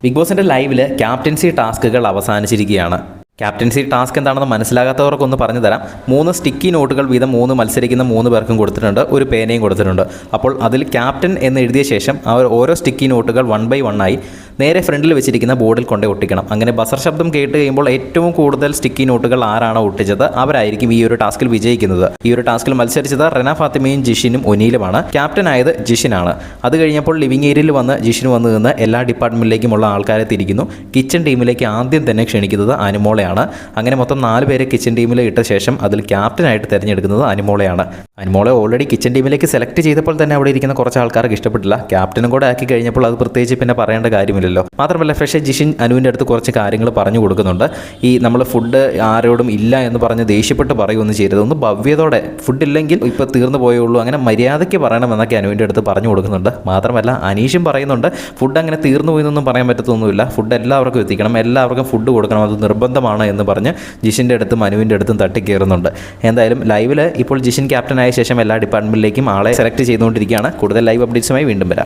Big ബോസിൻ്റെ ലൈവിൽ captaincy ടാസ്കുകൾ അവസാനിച്ചിരിക്കുകയാണ്. ക്യാപ്റ്റൻസി ടാസ്ക് എന്താണെന്ന് മനസ്സിലാകാത്തവർക്കൊന്ന് പറഞ്ഞു തരാം. 3 സ്റ്റിക്കി നോട്ടുകൾ വീതം 3 മത്സരിക്കുന്ന 3 പേർക്കും കൊടുത്തിട്ടുണ്ട്. ഒരു പേനയും കൊടുത്തിട്ടുണ്ട്. അപ്പോൾ അതിൽ ക്യാപ്റ്റൻ എന്ന് എഴുതിയ ശേഷം അവർ ഓരോ സ്റ്റിക്കി നോട്ടുകൾ 1 by 1 ആയി നേരെ ഫ്രണ്ടിൽ വെച്ചിരിക്കുന്ന ബോർഡിൽ കൊണ്ടേ ഒട്ടിക്കണം. അങ്ങനെ ബസർ ശബ്ദം കേട്ട് കഴിയുമ്പോൾ ഏറ്റവും കൂടുതൽ സ്റ്റിക്കി നോട്ടുകൾ ആരാണോ ഒട്ടിച്ചത് അവരായിരിക്കും ഈ ഒരു ടാസ്കിൽ വിജയിക്കുന്നത്. ഈ ഒരു ടാസ്കിൽ മത്സരിച്ചത് റെന ഫാത്തിമയും ജിഷിനും ഒനീലുമാണ്. ക്യാപ്റ്റൻ ആയത് ജിഷിനാണ്. അത് കഴിഞ്ഞപ്പോൾ ലിവിംഗ് ഏരിയയിൽ വന്ന് ജിഷിന് വന്ന് നിന്ന് എല്ലാ ഡിപ്പാർട്ട്മെൻറ്റിലേക്കുമുള്ള ആൾക്കാരെ തിരിക്കുന്നു. കിച്ചൺ ടീമിലേക്ക് ആദ്യം തന്നെ ക്ഷണിക്കുന്നത് അനുമോളെയാണ്. അങ്ങനെ മൊത്തം 4 പേരെ കിച്ചൺ ടീമിൽ ഇട്ട ശേഷം അതിൽ ക്യാപ്റ്റനായിട്ട് തിരഞ്ഞെടുക്കുന്നത് അനുമോളെയാണ്. അനുമോളെ ഓൾറെഡി കിച്ചൺ ടീമിലേക്ക് സെലക്ട് ചെയ്തപ്പോൾ തന്നെ അവിടെ ഇരിക്കുന്ന കുറച്ച് ആൾക്കാർക്ക് ഇഷ്ടപ്പെട്ടില്ല. ക്യാപ്റ്റനും കൂടെ ആക്കി കഴിഞ്ഞപ്പോൾ അത് പ്രത്യേകിച്ച് പിന്നെ പറയേണ്ട കാര്യമില്ലല്ലോ. മാത്രമല്ല ഫ്രഷ് ജിഷിൻ അനുവിൻ്റെ അടുത്ത് കുറച്ച് കാര്യങ്ങൾ പറഞ്ഞു കൊടുക്കുന്നുണ്ട്. ഈ നമ്മൾ ഫുഡ് ആരോടും ഇല്ല എന്ന് പറഞ്ഞ് ദേഷ്യപ്പെട്ട് പറയുമൊന്നും ചെയ്യരുത്. ഒന്ന് ഭവ്യതോടെ ഫുഡ് ഇല്ലെങ്കിൽ ഇപ്പോൾ തീർന്നു പോയുള്ളൂ, അങ്ങനെ മര്യാദയ്ക്ക് പറയണമെന്നൊക്കെ അനുവിൻ്റെ അടുത്ത് പറഞ്ഞു കൊടുക്കുന്നുണ്ട്. മാത്രമല്ല അനീഷും പറയുന്നുണ്ട് ഫുഡ് അങ്ങനെ തീർന്നു പോയെന്നൊന്നും പറയാൻ പറ്റത്തൊന്നുമില്ല, ഫുഡ് എല്ലാവർക്കും എത്തിക്കണം, എല്ലാവർക്കും ഫുഡ് കൊടുക്കണം, അത് നിർബന്ധമാണ് എന്ന് പറഞ്ഞ് ജിഷിൻ്റെ അടുത്തും അനുവിൻ്റെ അടുത്തും തട്ടിക്കയറുന്നുണ്ട്. എന്തായാലും ലൈവിൽ ഇപ്പോൾ ജിഷിൻ ക്യാപ്റ്റനായ ശേഷം എല്ലാ ഡിപ്പാർട്ട്മെൻറ്റിലേക്കും ആളെ സെലക്ട് ചെയ്തുകൊണ്ടിരിക്കുകയാണ്. കൂടുതൽ ലൈവ് അപ്ഡേറ്റ്സുമായി വീണ്ടും വരാം.